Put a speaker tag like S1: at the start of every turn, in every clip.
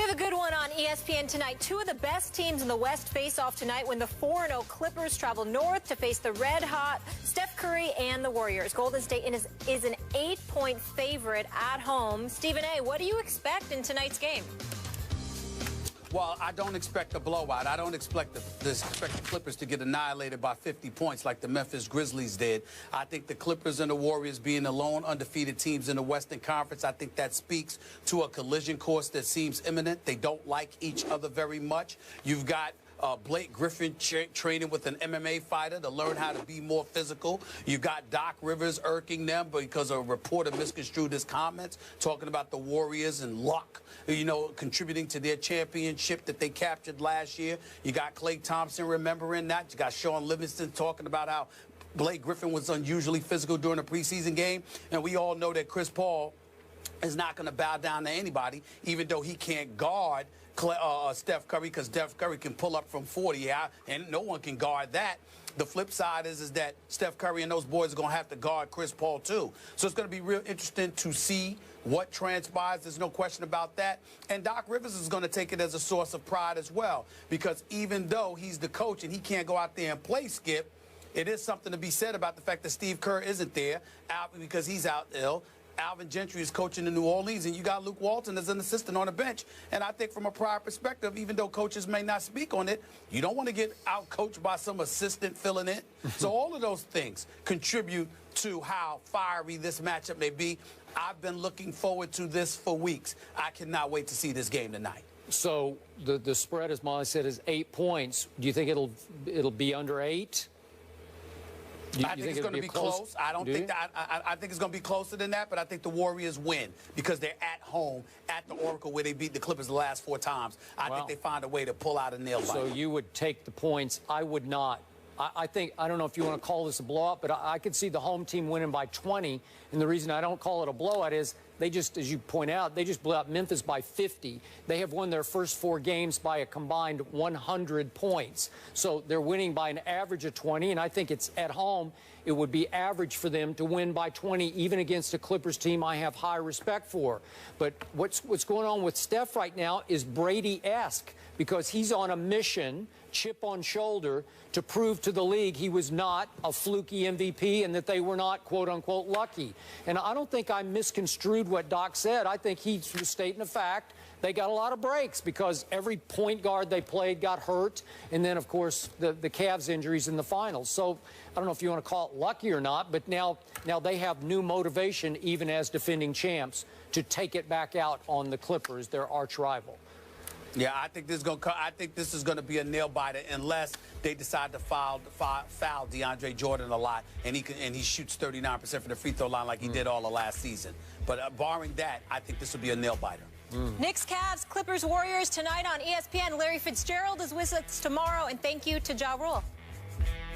S1: have a good one on ESPN tonight. Two of the best teams in the West face off tonight when the 4-0 Clippers travel north to face the red-hot Steph Curry and the Warriors. Golden State is an 8-point favorite at home. Stephen A., what do you expect in tonight's game?
S2: Well, I don't expect a blowout. I don't expect the Clippers to get annihilated by 50 points like the Memphis Grizzlies did. I think the Clippers and the Warriors being the lone undefeated teams in the Western Conference, I think that speaks to a collision course that seems imminent. They don't like each other very much. You've got Blake Griffin training with an MMA fighter to learn how to be more physical. You got Doc Rivers irking them because a reporter misconstrued his comments, talking about the Warriors and luck, you know, contributing to their championship that they captured last year. You got Klay Thompson remembering that. You got Sean Livingston talking about how Blake Griffin was unusually physical during a preseason game. And we all know that Chris Paul is not going to bow down to anybody, even though he can't guard Steph Curry, because Steph Curry can pull up from 40, and no one can guard that. The flip side is that Steph Curry and those boys are going to have to guard Chris Paul, too. So it's going to be real interesting to see what transpires. There's no question about that. And Doc Rivers is going to take it as a source of pride as well, because even though he's the coach and he can't go out there and play Skip, it is something to be said about the fact that Steve Kerr isn't there because he's out ill. Alvin Gentry is coaching in New Orleans, and you got Luke Walton as an assistant on the bench. And I think from a prior perspective, even though coaches may not speak on it, you don't want to get out-coached by some assistant filling in. So all of those things contribute to how fiery this matchup may be. I've been looking forward to this for weeks. I cannot wait to see this game tonight.
S3: So the spread, as Molly said, is 8 points. Do you think it'll be under 8?
S2: I think it's going to be close. I don't think that. I think it's going to be closer than that, but I think the Warriors win because they're at home at the Oracle where they beat the Clippers the last 4 times. I think they find a way to pull out a nail biter.
S3: So you would take the points. I would not. I think, I don't know if you want to call this a blowout, but I could see the home team winning by 20. And the reason I don't call it a blowout is they just, as you point out, they just blew out Memphis by 50. They have won their first 4 games by a combined 100 points. So they're winning by an average of 20, and I think it's at home. It would be average for them to win by 20, even against a Clippers team I have high respect for. But what's going on with Steph right now is Brady-esque, because he's on a mission, chip on shoulder, to prove to the league he was not a fluky MVP and that they were not, quote-unquote, lucky. And I don't think I misconstrued what Doc said. I think he was stating a fact. They got a lot of breaks because every point guard they played got hurt. And then, of course, the Cavs injuries in the finals. So I don't know if you want to call it lucky or not, but now they have new motivation, even as defending champs, to take it back out on the Clippers, their arch rival.
S2: Yeah, I think this is going to be a nail biter unless they decide to foul DeAndre Jordan a lot, and he shoots 39% from the free throw line like he did all of last season. But barring that, I think this will be a nail biter.
S1: Knicks, Cavs, Clippers, Warriors tonight on ESPN. Larry Fitzgerald is with us tomorrow, and thank you to Ja Rule.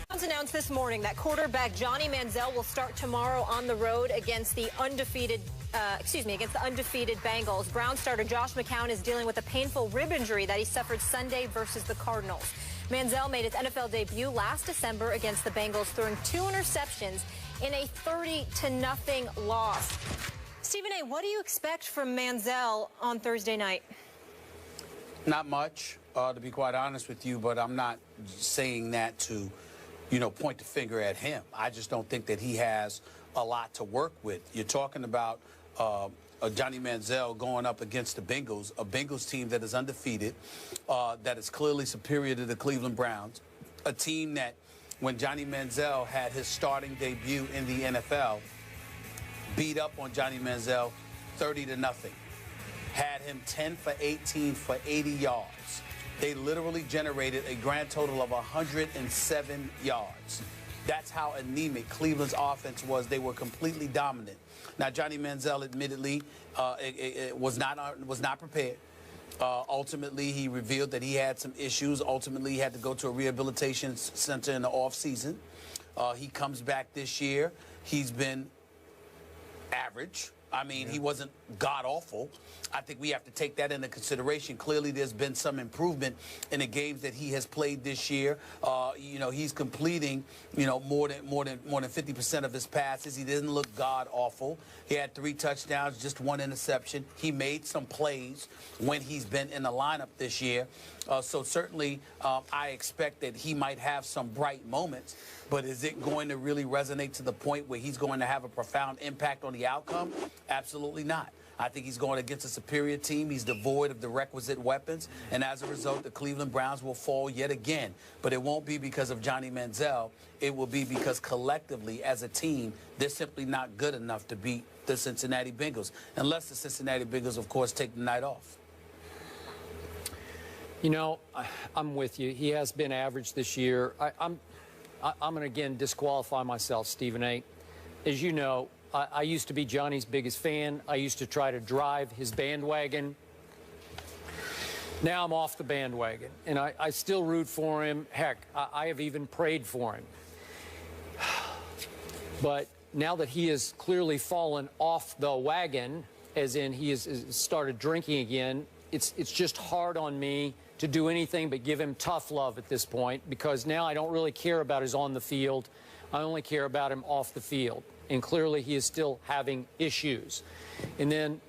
S1: Browns announced this morning that quarterback Johnny Manziel will start tomorrow on the road against the undefeated Bengals. Browns starter Josh McCown is dealing with a painful rib injury that he suffered Sunday versus the Cardinals. Manziel made his NFL debut last December against the Bengals, throwing 2 interceptions in a 30-0 loss. Stephen A., what do you expect from Manziel on Thursday night?
S2: Not much, to be quite honest with you, but I'm not saying that to, point the finger at him. I just don't think that he has a lot to work with. You're talking about Johnny Manziel going up against the Bengals, a Bengals team that is undefeated, that is clearly superior to the Cleveland Browns, a team that when Johnny Manziel had his starting debut in the NFL, beat up on Johnny Manziel 30-0, had him 10 for 18 for 80 yards. They literally generated a grand total of 107 yards. That's how anemic Cleveland's offense was. They were completely dominant. Now, Johnny Manziel admittedly was not prepared. Ultimately, he revealed that he had some issues. Ultimately, he had to go to a rehabilitation center in the offseason. He comes back this year. He's been average. I mean, he wasn't god-awful. I think we have to take that into consideration. Clearly, there's been some improvement in the games that he has played this year. You know, he's completing, you know, more than 50% of his passes. He didn't look god-awful. He had 3 touchdowns, just 1 interception. He made some plays when he's been in the lineup this year. So certainly, I expect that he might have some bright moments. But is it going to really resonate to the point where he's going to have a profound impact on the outcome? Absolutely not. I think he's going against a superior team. He's devoid of the requisite weapons. And as a result, the Cleveland Browns will fall yet again. But it won't be because of Johnny Manziel. It will be because collectively, as a team, they're simply not good enough to beat the Cincinnati Bengals. Unless the Cincinnati Bengals, of course, take the night off.
S3: You know, I'm with you. He has been average this year. I'm going to, again, disqualify myself, Stephen A. As you know, I used to be Johnny's biggest fan. I used to try to drive his bandwagon. Now I'm off the bandwagon, and I still root for him. Heck, I have even prayed for him. But now that he has clearly fallen off the wagon, as in he has started drinking again, it's just hard on me to do anything but give him tough love at this point, because now I don't really care about his on the field. I only care about him off the field. And clearly he is still having issues. And then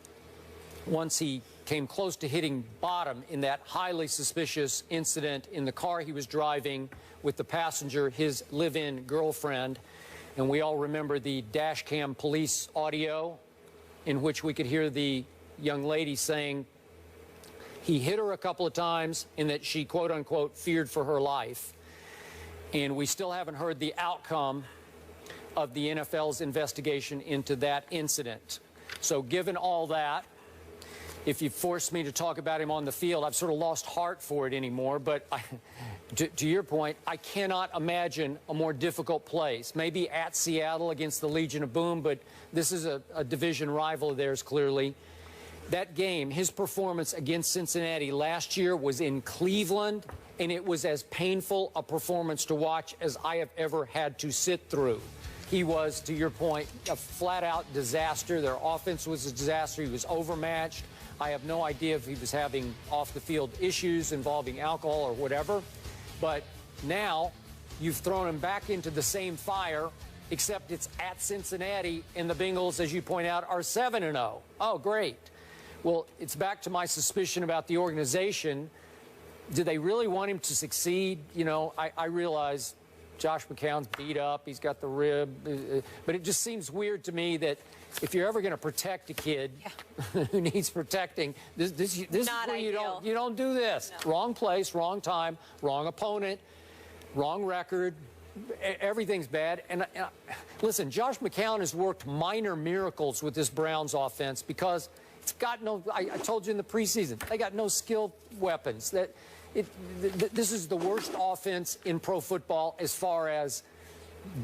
S3: once he came close to hitting bottom in that highly suspicious incident in the car he was driving with the passenger, his live-in girlfriend, and we all remember the dash cam police audio in which we could hear the young lady saying he hit her a couple of times and that she, quote unquote, feared for her life. And we still haven't heard the outcome of the NFL's investigation into that incident. So given all that, if you force me to talk about him on the field, I've sort of lost heart for it anymore. But to your point, I cannot imagine a more difficult place. Maybe at Seattle against the Legion of Boom, but this is a division rival of theirs, clearly. That game, his performance against Cincinnati last year was in Cleveland, and it was as painful a performance to watch as I have ever had to sit through. He was, to your point, a flat-out disaster. Their offense was a disaster. He was overmatched. I have no idea if he was having off-the-field issues involving alcohol or whatever. But now you've thrown him back into the same fire, except it's at Cincinnati, and the Bengals, as you point out, are 7-0. Oh, great. Well, it's back to my suspicion about the organization. Do they really want him to succeed? You know, I realize Josh McCown's beat up. He's got the rib. But it just seems weird to me that if you're ever going to protect a kid who needs protecting, this is where you don't do this. No. Wrong place, wrong time, wrong opponent, wrong record. Everything's bad. And listen, Josh McCown has worked minor miracles with this Browns offense because it's got no, I told you in the preseason, they got no skilled weapons. This is the worst offense in pro football as far as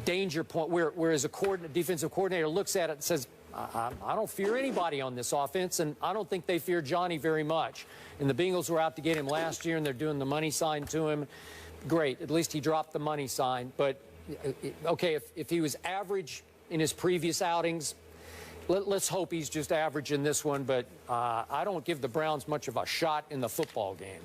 S3: danger point, whereas a defensive coordinator looks at it and says, I don't fear anybody on this offense, and I don't think they fear Johnny very much. And the Bengals were out to get him last year, and they're doing the money sign to him. Great. At least he dropped the money sign. But, okay, if he was average in his previous outings, let's hope he's just average in this one. But I don't give the Browns much of a shot in the football game.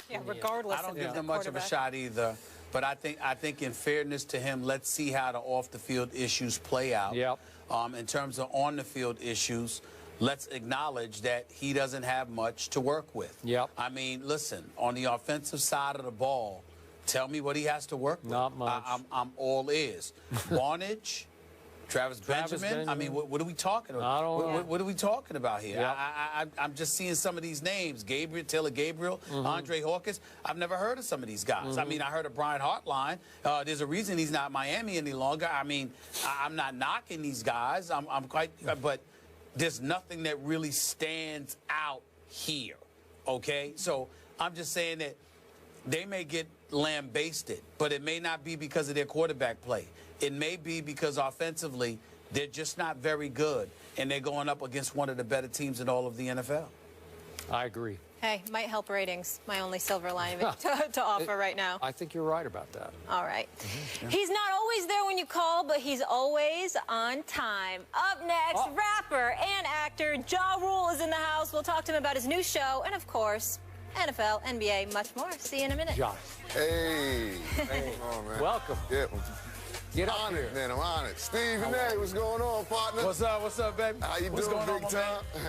S1: Yeah, regardless.
S2: I don't give them much of a shot either. But I think in fairness to him, let's see how the off-the-field issues play out.
S3: Yep.
S2: In terms of on-the-field issues, let's acknowledge that he doesn't have much to work with.
S3: Yep.
S2: I mean, listen, on the offensive side of the ball, tell me what he has to work with.
S3: Not much.
S2: I'm all ears. Barnage, Travis Benjamin. I mean, what are we talking about?
S3: I don't know.
S2: What are we talking about here?
S3: Yep.
S2: I'm just seeing some of these names. Taylor Gabriel, Andre Hawkins. I've never heard of some of these guys. I mean, I heard of Brian Hartline. There's a reason he's not Miami any longer. I mean, I'm not knocking these guys. I'm quite, but there's nothing that really stands out here, okay? So I'm just saying that they may get lambasted, but it may not be because of their quarterback play. It may be because offensively they're just not very good, and they're going up against one of the better teams in all of the NFL.
S3: I agree.
S1: Hey, might help ratings. My only silver lining to offer right now.
S3: I think you're right about that.
S1: All right. He's not always there when you call, but he's always on time. Up next, rapper and actor Ja Rule is in the house. We'll talk to him about his new show and, of course, NFL, NBA, much more. See you in a minute.
S3: Josh.
S4: Hey. Hey. On, man.
S3: Welcome.
S4: Yeah.
S3: Get up
S4: Honored,
S3: here.
S4: man. I'm honored. Stephen A., what's going on, partner?
S2: What's up, baby?
S4: How you
S2: What's
S4: doing,
S2: going on,
S4: big
S2: my man?
S4: time?